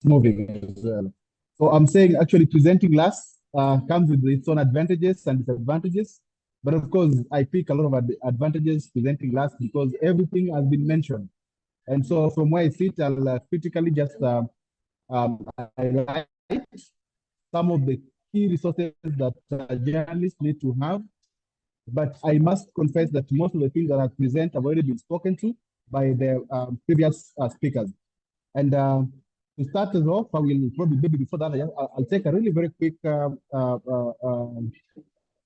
moving as well. So I'm saying actually presenting last comes with its own advantages and disadvantages. But of course, I pick a lot of advantages presenting last because everything has been mentioned. And so from where I sit, I'll critically just highlight some of the key resources that journalists need to have. But I must confess that most of the things that I present have already been spoken to by the previous speakers. And to start us off, I will probably, maybe before that, I'll take a really very quick,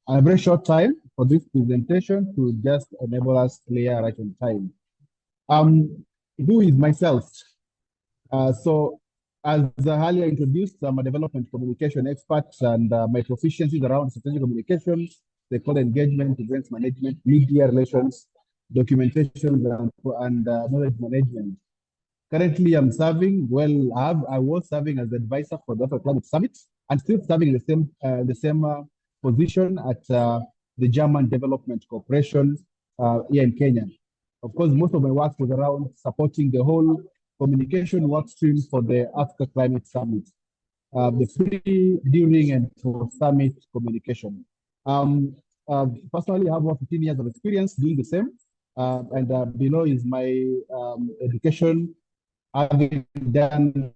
a very short time for this presentation to just enable us clear right on time. Who is myself? So as earlier introduced, I'm a development communication expert, and my proficiencies around strategic communications, stakeholder engagement, events management, media relations, documentation, and knowledge management. Currently, I'm serving. I was serving as advisor for the Africa Climate Summit, and still serving in the same position at the German Development Corporation here in Kenya. Of course, most of my work was around supporting the whole communication work streams for the Africa Climate Summit, the pre, during, and post-summit communication. Personally, I have over 15 years of experience doing the same, and below is my education, having done,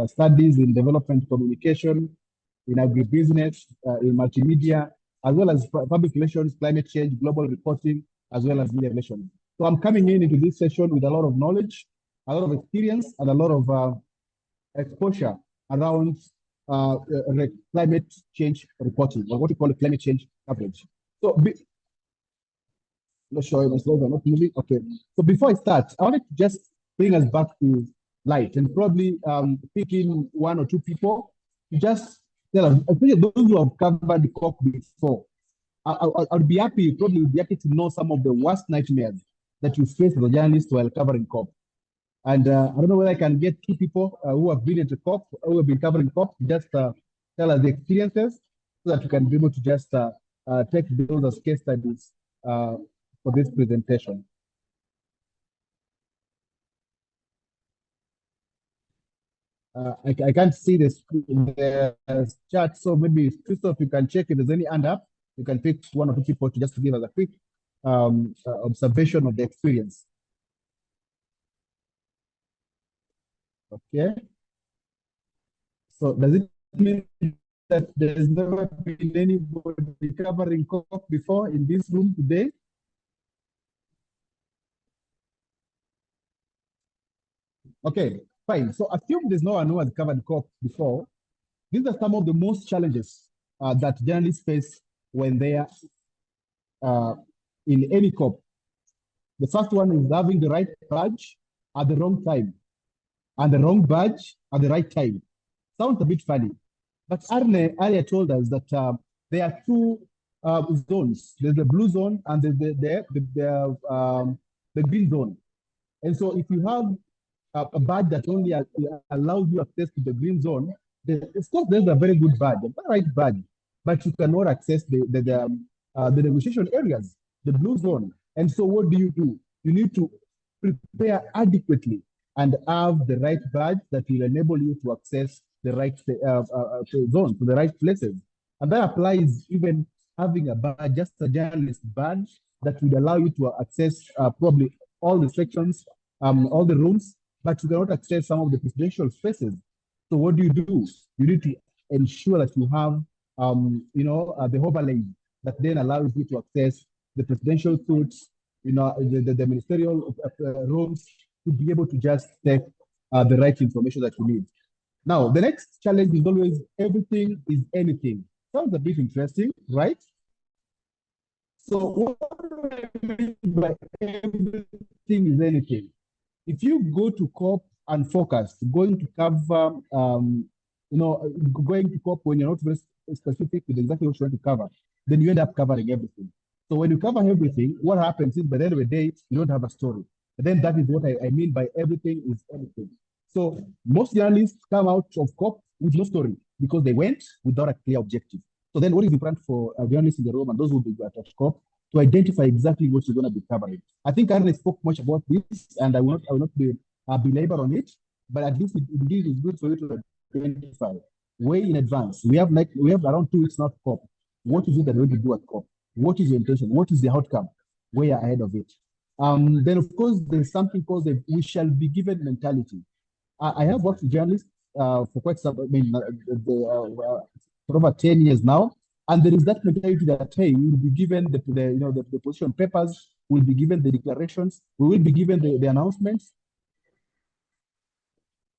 studies in development communication, in agribusiness, in multimedia, as well as public relations, climate change, global reporting, as well as media relations. So I'm coming into this session with a lot of knowledge, a lot of experience, and a lot of exposure around climate change reporting, or what we call climate change coverage. So, not sure if my slides are not moving. Okay. So before I start, I wanted to just bring us back to light and probably pick in one or two people to just tell us, especially those who have covered the COP before. I'd be happy, probably would be happy to know some of the worst nightmares that you face as a journalist while covering COP. And I don't know whether I can get two people who have been at the COP, who have been covering COP, just tell us the experiences so that we can be able to just take those as case studies for this presentation. I can't see the chat, so maybe Christoph, you can check if there's any hand up. You can pick one or two people to just to give us a quick observation of the experience. Okay. So does it mean that there's never been anybody covering COP before in this room today? Okay, fine. So assume there's no one who has covered COP before. These are some of the most challenges that journalists face when they are in any COP. The first one is having the right badge at the wrong time, and the wrong badge at the right time. Sounds a bit funny, but Arne earlier told us that there are two zones. There's the blue zone and there's the green zone. And so if you have a badge that only allows you access to the green zone, of course there's a very good badge, a very right badge, but you cannot access the negotiation areas, the blue zone. And so what do? You need to prepare adequately and have the right badge that will enable you to access the right zone, to the right places. And that applies even having a badge, just a journalist badge that will allow you to access probably all the sections, all the rooms, but you cannot access some of the presidential spaces. So what do? You need to ensure that you have, the overlay that then allows you to access the presidential suites, the ministerial rooms, to be able to just take the right information that you need. Now, the next challenge is always everything is anything. Sounds a bit interesting, right? So what do I mean by everything is anything? If you go to COP and focus, going to cover, going to COP when you're not very specific with exactly what you want to cover, then you end up covering everything. So when you cover everything, what happens is by the end of the day, you don't have a story. And then that is what I mean by everything is anything. So most journalists come out of COP with no story because they went without a clear objective. So then what is important for journalists in the room and those who will be at COP to identify exactly what you're going to be covering. I think Arne spoke much about this, and I will not be belabor on it, but at least indeed it's good for you to identify way in advance. We have around 2 weeks now to COP. What is it that we're going to do at COP? What is your intention? What is the outcome? Way ahead of it. Then of course there's something called the "we shall be given" mentality. I have worked with journalists for quite some, for over 10 years now. And there is that mentality that, hey, we will be given the position papers, we'll be given the declarations, we will be given the announcements.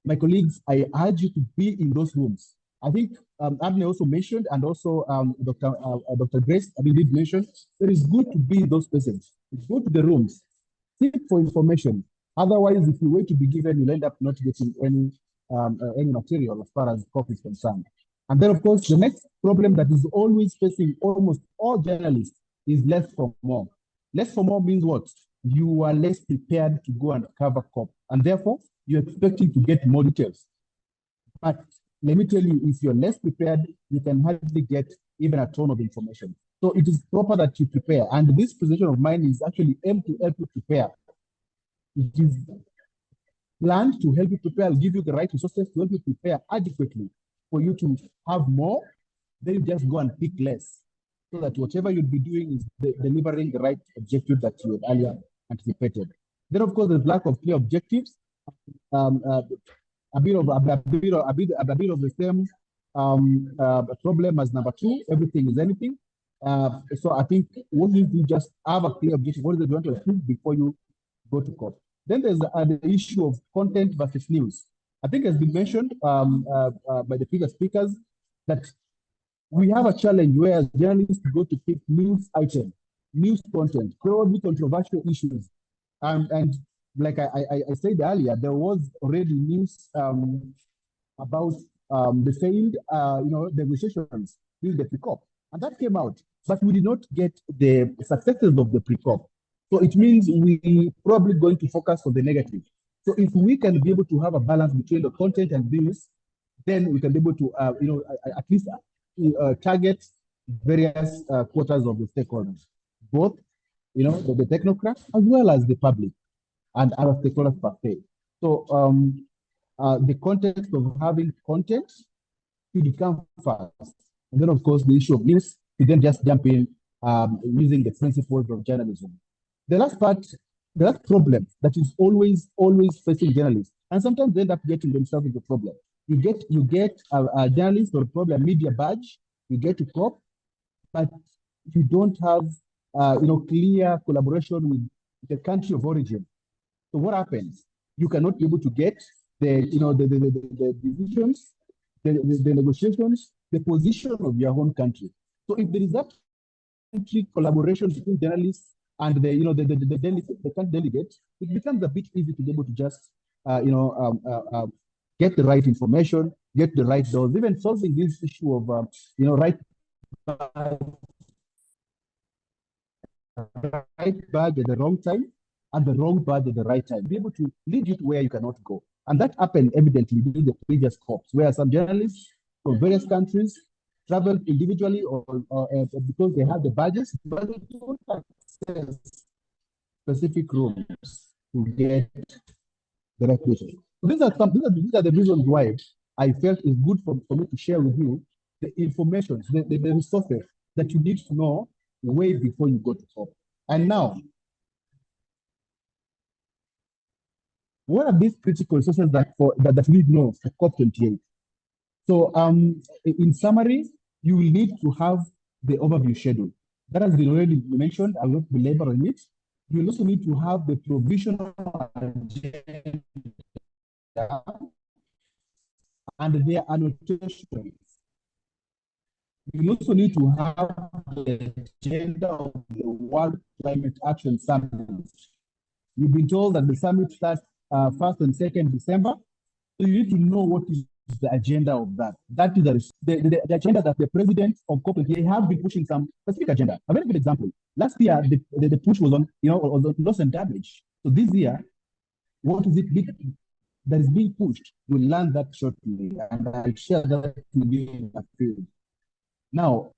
My colleagues, I urge you to be in those rooms. I think Abne also mentioned, and also Dr. Grace, did mention, it is good to be in those places. Go to the rooms, seek for information. Otherwise, if you wait to be given, you'll end up not getting any material as far as COP is concerned. And then, of course, the next problem that is always facing almost all journalists is less for more. Less for more means what? You are less prepared to go and cover COP, and therefore you're expecting to get more details. But let me tell you, if you're less prepared, you can hardly get even a ton of information. So it is proper that you prepare. And this position of mine is actually aimed to help you prepare. It is planned to help you prepare. I'll give you the right resources to help you prepare adequately for you to have more. Then you just go and pick less, so that whatever you'll be doing is delivering the right objective that you had earlier anticipated. Then, of course, there's lack of clear objectives. A bit of the same problem as number 2. Everything is anything. So I think what if you just have a clear objective? What is it you want to achieve before you go to COP? Then there's the issue of content versus news. I think it has been mentioned by the previous speakers that we have a challenge where journalists go to pick news items, news content, probably controversial issues. And like I said earlier, there was already news about the failed negotiations during the pre-COP. And that came out, but we did not get the successes of the pre-COP. So it means we probably going to focus on the negative. So if we can be able to have a balance between the content and news, then we can be able to, at least target various quarters of the stakeholders, both, the technocrats as well as the public and other stakeholders per se. So the context of having content should come first. And then, of course, the issue of news, to then just jump in using the principles of journalism. The last part, the last problem that is always facing journalists, and sometimes they end up getting themselves into problem. You get a journalist or probably a media badge, you get to COP, but you don't have clear collaboration with the country of origin. So what happens? You cannot be able to get the decisions, the negotiations, the position of your own country. So if there is that country collaboration between journalists and the country delegates, it becomes a bit easy to be able to just get the right information, get the right dose, even solving this issue of right bag at the wrong time and the wrong bag at the right time, be able to lead you to where you cannot go. And that happened evidently during the previous COPs, where some journalists from various countries traveled individually or because they had the badges, but they don't access specific rooms to get the right person. So these are the reasons why I felt it's good for me to share with you the information, the resources that you need to know way before you go to COP. And now, what are these critical resources that we need to know for COP28? So in summary, you will need to have the overview schedule. That has been already mentioned. I will not belabor on it. You will also need to have the provisional agenda and their annotations. You also need to have the agenda of the World Climate Action Summit. You've been told that the summit starts 1st and 2nd December. So you need to know what is the agenda of that. That is the agenda that the president of COP28 have been pushing some specific agenda. A very good example. Last year, the push was on, on loss and damage. So this year, what is it that is being pushed? We'll learn that shortly, and I'll share that with you in a field. Now,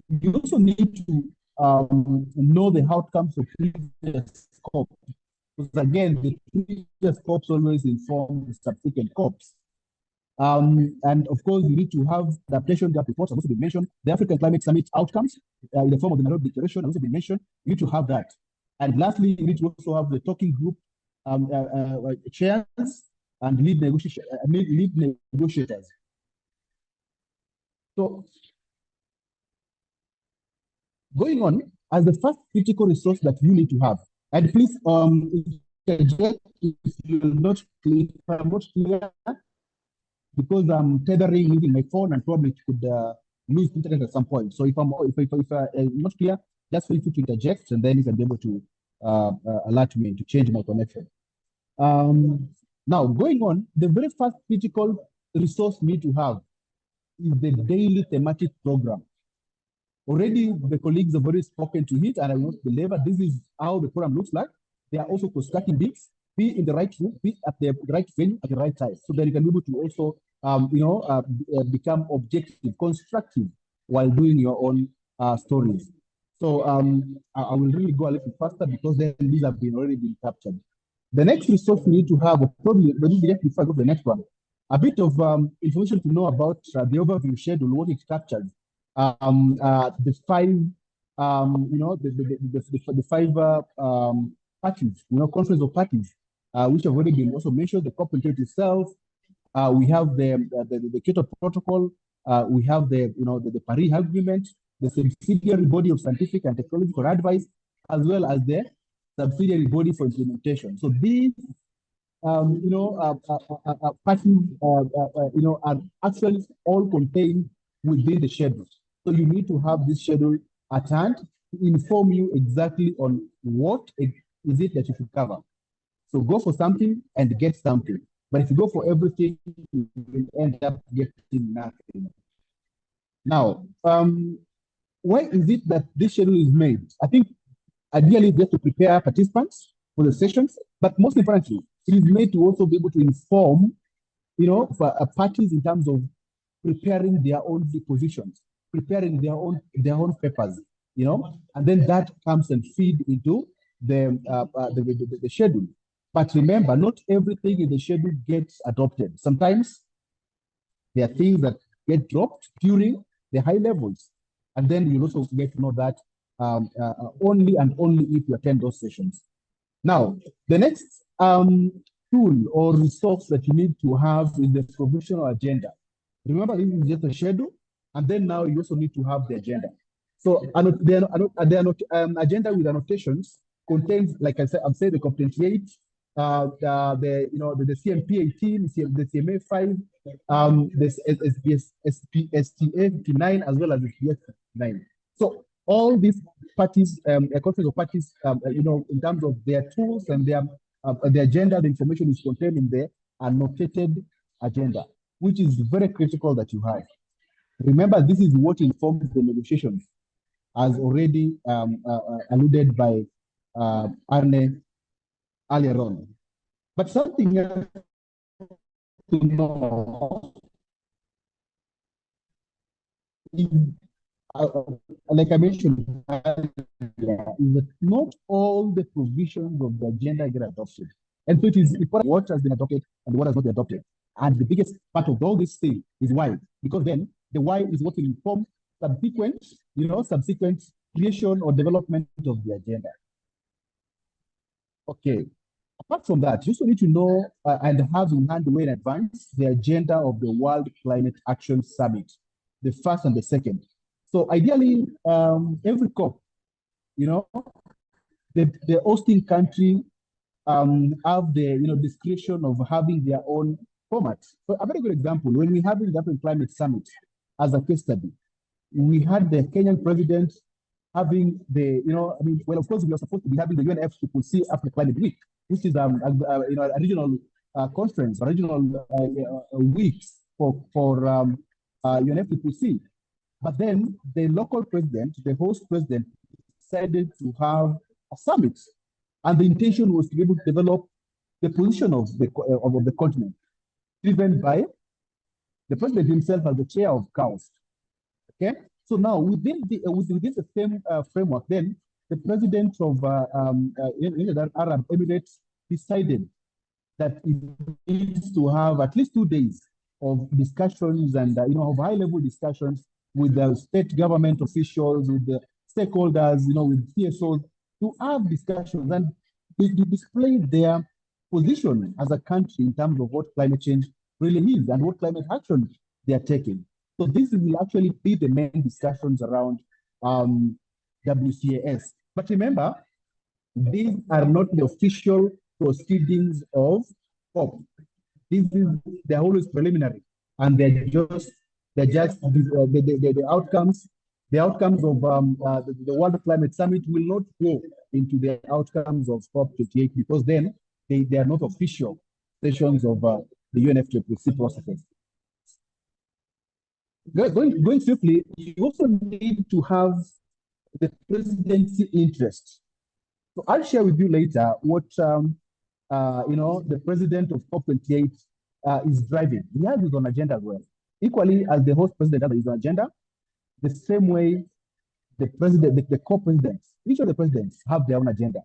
you also need to know the outcomes of previous COP. Because again, the previous COPs always inform the subsequent COPs. And of course, you need to have the adaptation gap reports have also been mentioned. The African Climate Summit outcomes in the form of the Nairobi Declaration have also been mentioned. You need to have that. And lastly, you need to also have the talking group chairs and lead negotiators. So, going on, as the first critical resource that you need to have, and please, if you're not clear, because I'm tethering using my phone and probably could lose internet at some point. So if I'm not clear, just feel free to interject, and then you can be able to alert me to change my connection. Now, going on, the very first critical resource we need to have is the daily thematic program. Already, the colleagues have already spoken to it, and I will not belabor. This is how the program looks like. They are also constructing this, be in the right room, be at the right venue at the right time, so that you can be able to also, become objective, constructive while doing your own stories. So I will really go a little faster because then these have already been captured. The next resource we need to have, probably before I go to the next one, a bit of information to know about the overview schedule, what it captures, the five, the five parties, conference of parties, which have already been also mentioned. The COP28 itself, we have the Kyoto Protocol, we have the Paris Agreement, the subsidiary body of scientific and technological advice, as well as the subsidiary body for implementation. So these, parties, are actually all contained within the schedule. So you need to have this schedule at hand to inform you exactly on what is it that you should cover. So go for something and get something. But if you go for everything, you will end up getting nothing. Now, why is it that this schedule is made? I think ideally just to prepare participants for the sessions, but most importantly, it is made to also be able to inform, for parties in terms of preparing their own positions, preparing their own papers, and then that comes and feed into the schedule. But remember, not everything in the schedule gets adopted. Sometimes there are things that get dropped during the high levels, and then you'll also get to know that only and only if you attend those sessions. Now, the next tool or resource that you need to have is the provisional agenda. Remember, this is just a schedule, and then now you also need to have the agenda. So the agenda with annotations contains, like I said, I'm saying the COP28, the CMP 18, the CMA 5, the STA 59, as well as the SPS 59. So all these parties, a conference of parties, in terms of their tools and their the agenda, the information is contained in the annotated agenda, which is very critical that you have. Remember, this is what informs the negotiations, as already alluded by Arne earlier on. But something else to know is, like I mentioned earlier, is that not all the provisions of the agenda get adopted. And so it is important what has been adopted and what has not been adopted. And the biggest part of all this thing is why. Because then the why is what will inform subsequent creation or development of the agenda. Okay. Apart from that, you also need to know and have in hand way in advance the agenda of the World Climate Action Summit, the first and the second. So ideally, every COP, the hosting country have the discretion of having their own format. So a very good example, when we have the African Climate Summit as a case study, we had the Kenyan president having well, of course, we are supposed to be having the UNFCCC Africa Climate Week, which is a regional conference, a regional weeks for UNFCCC. But then the local president, the host president, decided to have a summit, and the intention was to be able to develop the position of the continent, driven by the president himself as the chair of COUS. Okay, So now within the same framework, then the president of United Arab Emirates decided that it needs to have at least 2 days of discussions and of high-level discussions with the state government officials, with the stakeholders, with CSOs, to have discussions and to display their position as a country in terms of what climate change really is and what climate action they are taking. So this will actually be the main discussions around WCAS. But remember, these are not the official proceedings of COP. They're always preliminary, and they're just the outcomes. The outcomes of the World Climate Summit will not go into the outcomes of COP28 because then they are not official sessions of the UNFCCC processes. Going swiftly, you also need to have the presidency interest. So I'll share with you later what the president of COP28 is driving. He has his own agenda as well. Equally, as the host president has his own agenda, the same way the president, the co-presidents, each of the presidents have their own agenda.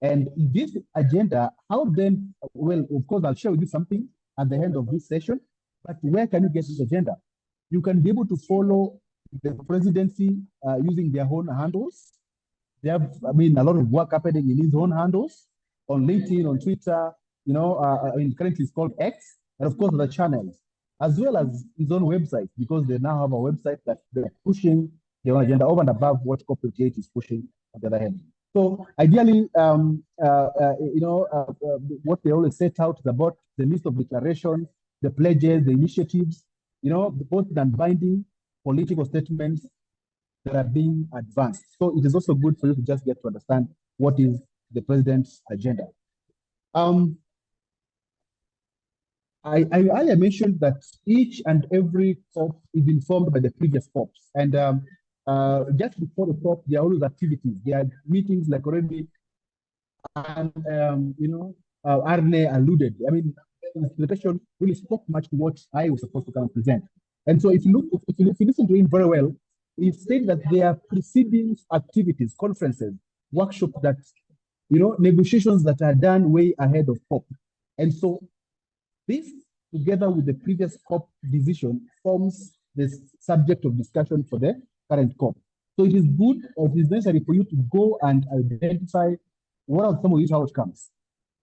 And this agenda, how then, well, of course, I'll share with you something at the end of this session, but where can you get this agenda? You can be able to follow the presidency using their own handles. They have, a lot of work happening in his own handles, on LinkedIn, on Twitter, currently it's called X, and of course the channels, as well as his own website, because they now have a website that they're pushing their own agenda over and above what COP28 is pushing on the other hand. So ideally, what they always set out is about the list of declarations, the pledges, the initiatives, both non-binding political statements that are being advanced. So it is also good for you to just get to understand what is the president's agenda. I mentioned that each and every COP is informed by the previous COPs. And just before the COP, there are always activities. There are meetings like already, and Arne alluded. The presentation really spoke much to what I was supposed to come and present. And so if you listen to him very well, he said that there are preceding activities, conferences, workshops that, negotiations that are done way ahead of COP. And so this, together with the previous COP decision, forms the subject of discussion for the current COP. So it is good, or it is necessary for you to go and identify what are some of these outcomes.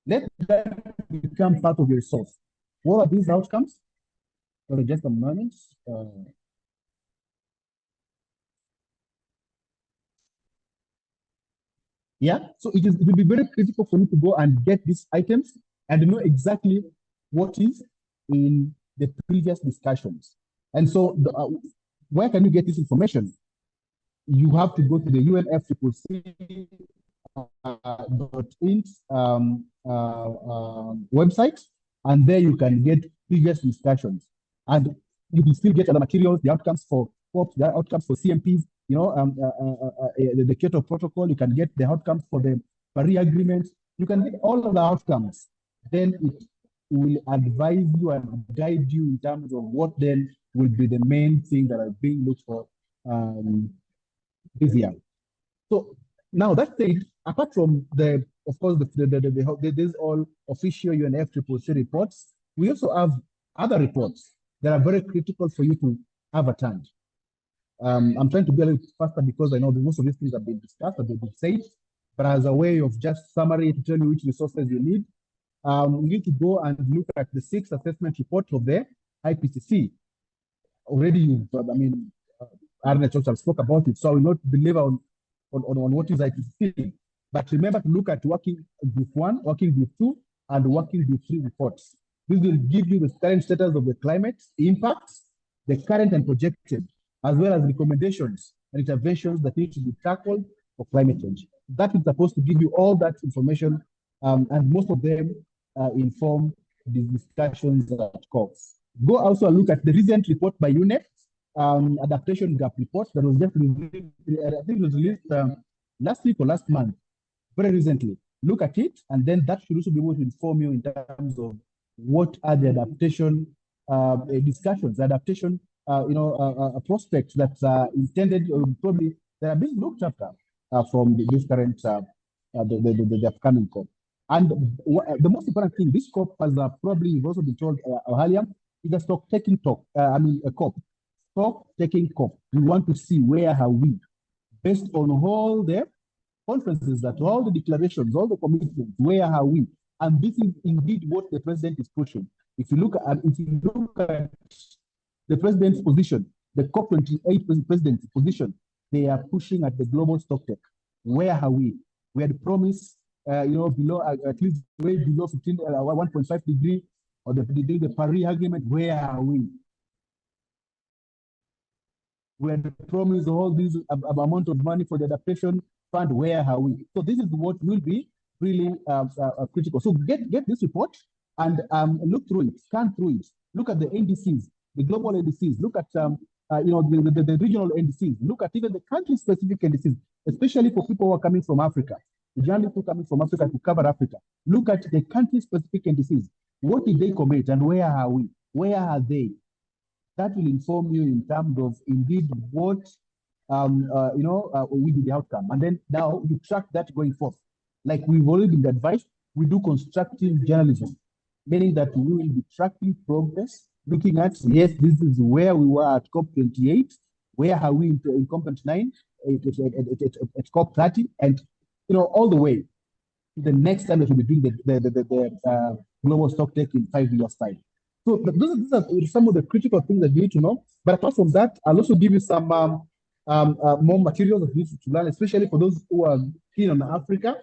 Let that become part of your resource. What are these outcomes? For just a moment. So it will be very critical for you to go and get these items and know exactly what is in the previous discussions. And so where can you get this information? You have to go to the UNFCCC.int website, and there you can get previous discussions. And you can still get other materials, the outcomes for COP, the outcomes for CMPs, the Kyoto Protocol. You can get the outcomes for the Paris Agreement. You can get all of the outcomes. Then it will advise you and guide you in terms of what then will be the main thing that are being looked for this year. So now that said, apart from of course, there's all official UNFCCC reports, we also have other reports that are very critical for you to have at hand. I'm trying to be a little faster because I know that most of these things have been discussed, have been said, but as a way of just summary to tell you which resources you need, you need to go and look at the 6th assessment report of the IPCC. Already, Arne Churchill spoke about it, so I will not belabor on what is IPCC. But remember to look at Working Group 1, Working Group 2, and Working Group 3 reports. This will give you the current status of the climate impacts, the current and projected, as well as recommendations and interventions that need to be tackled for climate change. That is supposed to give you all that information, and most of them inform the discussions at COPs. Go also and look at the recent report by UNEP, adaptation gap report that was just released, I think it was released last week or last month, very recently. Look at it, and then that should also be able to inform you in terms of what are the adaptation discussions, adaptation prospects that are intended, probably that are being looked after from this current the upcoming COP. And the most important thing, this COP, as probably you've also been told earlier, is a stock taking talk. A COP, stock taking COP. We want to see where are we, based on all the conferences, that all the declarations, all the commitments, where are we? And this is indeed what the president is pushing. If you look at the president's position, the COP28 president's position, they are pushing at the global stock take. Where are we? We had promised, below at least way below 1.5 degree, or the Paris Agreement. Where are we? We had promised all this amount of money for the adaptation fund. Where are we? So this is what will be really critical. So get this report and look through it, scan through it. Look at the NDCs, the global NDCs. Look at the regional NDCs. Look at even the country-specific NDCs, especially for people who are coming from Africa. The journalists who are coming from Africa to cover Africa. Look at the country-specific NDCs. What did they commit, and where are we? Where are they? That will inform you in terms of indeed what will be the outcome. And then now you track that going forth. Like we've already been advised, we do constructive journalism, meaning that we will be tracking progress, looking at, yes, this is where we were at COP28, where are we in COP29, at COP30, and all the way to the next time that we'll be doing the global stock take in 5 years' time. So those are some of the critical things that you need to know. But apart from that, I'll also give you some more materials that you need to learn, especially for those who are keen on Africa.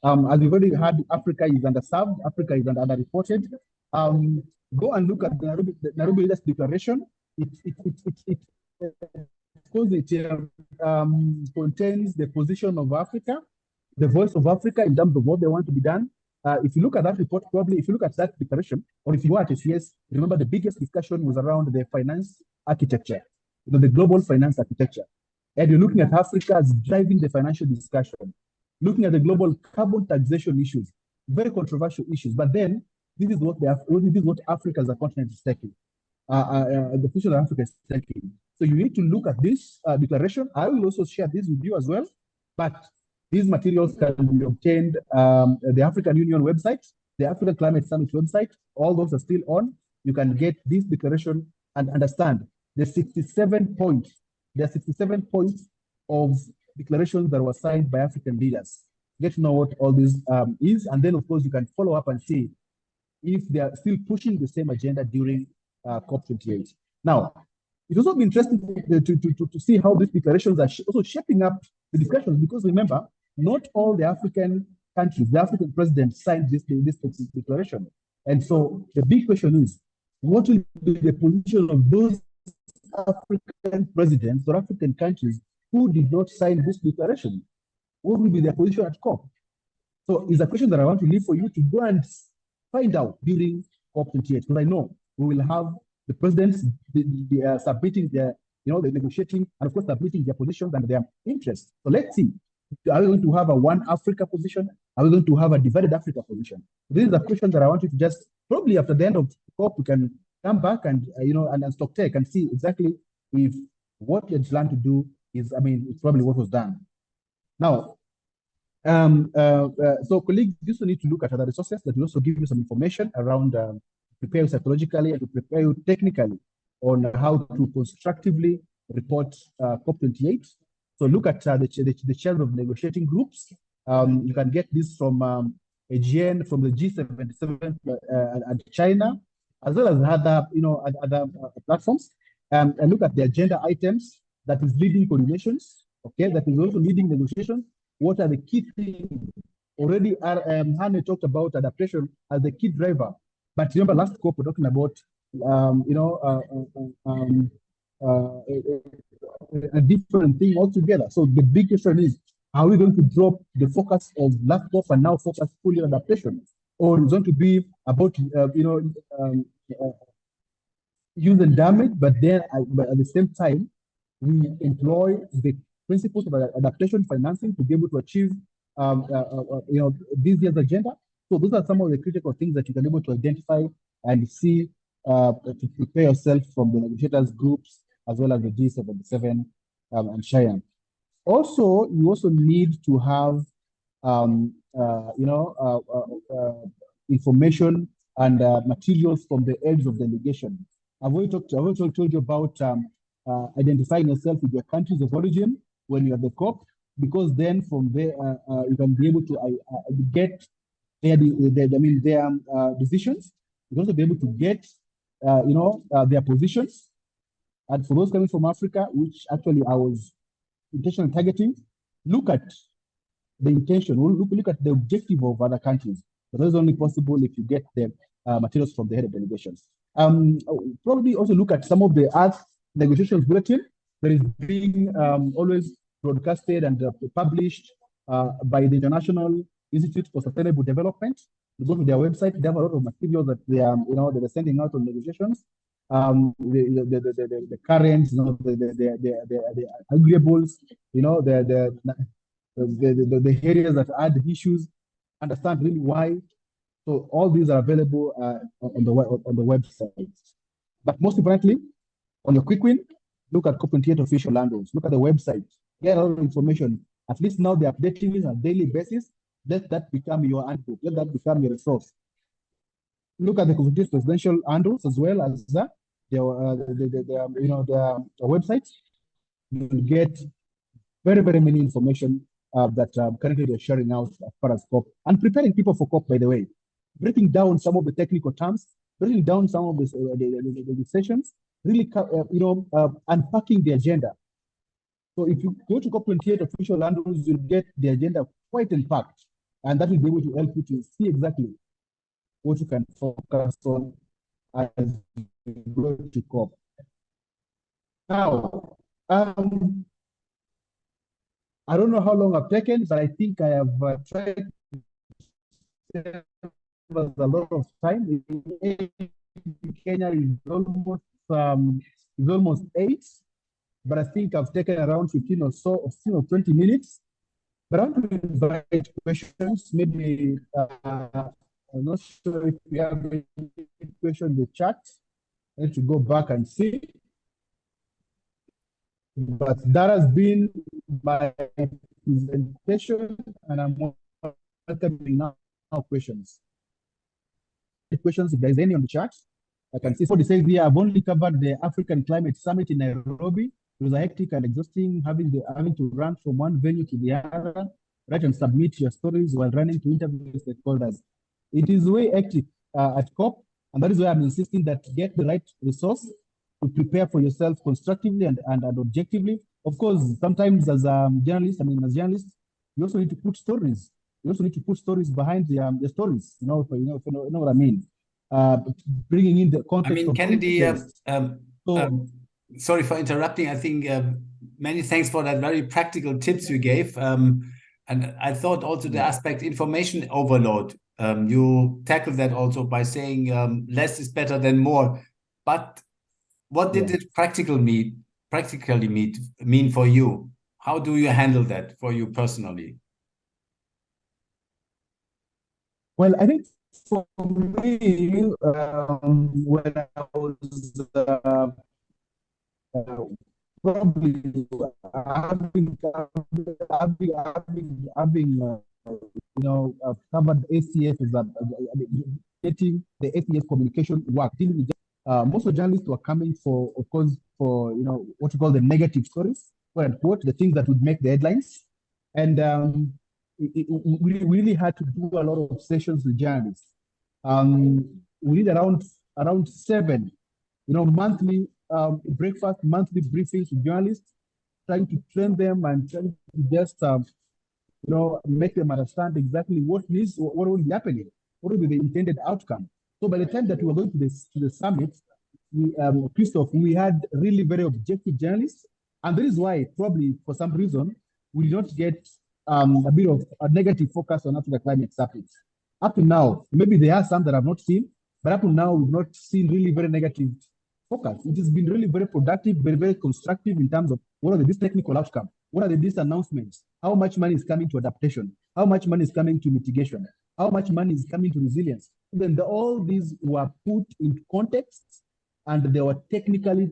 As we've already heard, Africa is underserved, Africa is underreported. Go and look at the Nairobi Leaders Declaration. It contains the position of Africa, the voice of Africa in terms of what they want to be done. If you look at that report, probably if you look at that declaration, or if you are at SCS, remember the biggest discussion was around the finance architecture, the global finance architecture. And you're looking at Africa as driving the financial discussion, looking at the global carbon taxation issues, very controversial issues. But then this is what Africa as a continent is taking. The future of Africa is taking. So you need to look at this declaration. I will also share this with you as well. But these materials can be obtained the African Union website, the African Climate Summit website. All those are still on. You can get this declaration and understand the 67 points. There are 67 points of declarations that were signed by African leaders. Get to know what all this is, and then of course you can follow up and see if they are still pushing the same agenda during COP28. Now, it's also been interesting to see how these declarations are also shaping up the discussions, because remember, not all the African countries, the African presidents signed this declaration. And so the big question is, what will be the position of those African presidents or African countries who did not sign this declaration? What will be their position at COP? So it's a question that I want to leave for you to go and find out during COP28, because I know we will have the presidents submitting their, the negotiating, and of course submitting their positions and their interests. So let's see. Are we going to have a one Africa position? Are we going to have a divided Africa position? This is a question that I want you to just, probably after the end of COP, we can come back and, and stock take and see exactly if what you plan to do is, it's probably what was done. Now, so colleagues, you also need to look at other resources that will also give you some information around prepare you psychologically and to prepare you technically on how to constructively report COP28. So look at the chairs of negotiating groups. You can get this from AGN, from the G77 and China, as well as other platforms. And look at the agenda items that is leading coordinations, okay, that is also leading negotiations. What are the key things? Already, Hannah talked about adaptation as the key driver. But remember, last COP we're talking about, a different thing altogether. So the big question is, are we going to drop the focus of last COP and now focus fully on adaptation? Or is it going to be about, use and damage, but then at the same time, we employ the principles of adaptation financing to be able to achieve, this year's agenda. So those are some of the critical things that you can be able to identify and see to prepare yourself from the negotiators groups as well as the G77 and Cheyenne. Also, you also need to have information and materials from the heads of delegation. I've already told you about identifying yourself with your countries of origin when you're at the COP, because then from there you can be able to get their decisions. You can also be able to get their positions. And for those coming from Africa, which actually I was intentionally targeting, look at the intention, look at the objective of other countries. But that's only possible if you get the materials from the head of delegations. Probably also look at some of the Earth negotiations bulletin that is being always broadcasted and published by the International Institute for Sustainable Development. You go to their website; they have a lot of materials that they are, they're sending out on negotiations. The currents, the agreeables, the areas that add issues, understand really why. So all these are available on the website. But most importantly, on your quick win, look at COP28 official landings. Look at the website. Get a lot of information. At least now they're updating it on a daily basis. Let that become your handbook. Let that become your resource. Look at the COP28 presidential handles as well as their websites. You get very, very many information that currently they're sharing out as far as COP and preparing people for COP, by the way, breaking down some of the technical terms, breaking down some of the sessions, really, unpacking the agenda. So if you go to COP28 official handles, you'll get the agenda quite unpacked, and that will be able to help you to see exactly what you can focus on as you go to COP. Now, I don't know how long I've taken, but I think I have tried to save us a lot of time. Kenya is almost 8, but I think I've taken around 15 or so, or 20 minutes. But I want to invite questions. Maybe I'm not sure if we have any question in the chat. I need to go back and see. But that has been my presentation, and I'm welcoming now questions. Questions, if there's any on the chat. I can see somebody says here, I've only covered the African Climate Summit in Nairobi. It was a hectic and exhausting, having to run from one venue to the other, write and submit your stories while running to interview stakeholders. It is way hectic at COP, and that is why I'm insisting that get the right resource to prepare for yourself constructively and objectively. Of course, sometimes as journalists, you also need to put stories. You also need to put stories behind the stories. You know what I mean. Bringing in the context. Kennedy, sorry for interrupting. I think many thanks for that very practical tips you gave. And I thought also the aspect information overload. You tackled that also by saying less is better than more. But what did it practically mean for you? How do you handle that for you personally? Well, I think for me, when I was probably covered ACS is getting the ACS communication work. Dealing with most of the journalists were coming for, of course, for what you call the negative stories, quote unquote, the things that would make the headlines, and we really had to do a lot of sessions with journalists. We did around 7, monthly breakfast, monthly briefings with journalists, trying to train them and trying to just make them understand exactly what will be happening, what will be the intended outcome. So by the time that we were going to the summit, Christoph, we had really very objective journalists, and that is why probably for some reason we did not get a bit of a negative focus on Africa Climate Summit. Up to now, maybe there are some that I've not seen, but up to now we've not seen really very negative focus. It has been really very productive, very, very constructive in terms of what are these technical outcomes, what are these announcements, how much money is coming to adaptation, how much money is coming to mitigation, how much money is coming to resilience. Then all these were put in context and they were technically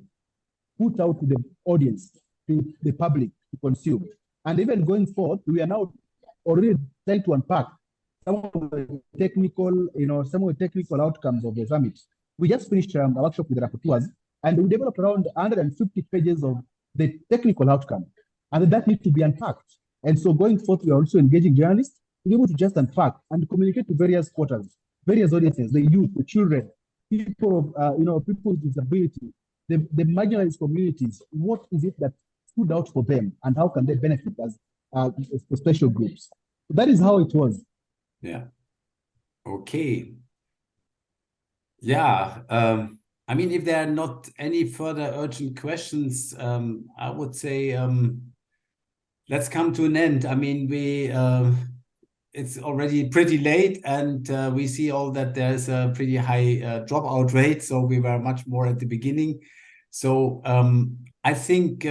put out to the audience, to the public to consume. And even going forth, we are now already trying to unpack some of the technical outcomes of the summit. We just finished a workshop with the rapporteurs, and we developed around 150 pages of the technical outcome, and that needs to be unpacked. And so going forth, we are also engaging journalists to be able to just unpack and communicate to various quarters, various audiences, the youth, the children, people of, people with disability, the marginalized communities. What is it that stood out for them, and how can they benefit as special groups? So that is how it was. Yeah. Okay. Yeah. I mean, if there are not any further urgent questions, I would say let's come to an end. I mean, it's already pretty late, and we see all that there's a pretty high dropout rate. So we were much more at the beginning. So I think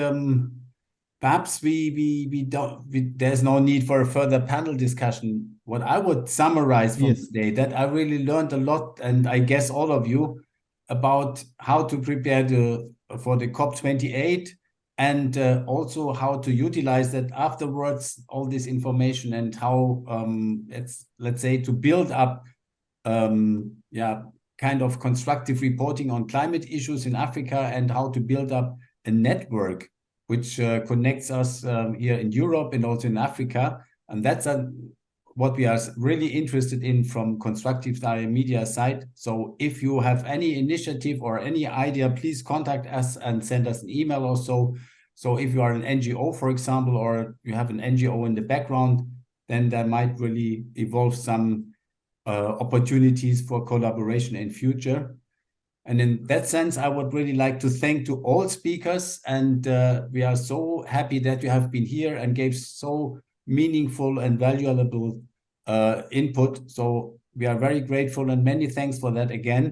perhaps there's no need for a further panel discussion. What I would summarize from today, that I really learned a lot, and I guess all of you, about how to prepare for the COP28, and also how to utilize that afterwards, all this information, and how let's say to build up kind of constructive reporting on climate issues in Africa, and how to build up a network which connects us here in Europe and also in Africa. And that's what we are really interested in from constructify media side. So if you have any initiative or any idea, please contact us and send us an email or so. So if you are an NGO, for example, or you have an NGO in the background, then there might really evolve some opportunities for collaboration in future. And in that sense, I would really like to thank to all speakers, and we are so happy that you have been here and gave so meaningful and valuable input. So we are very grateful, and many thanks for that again.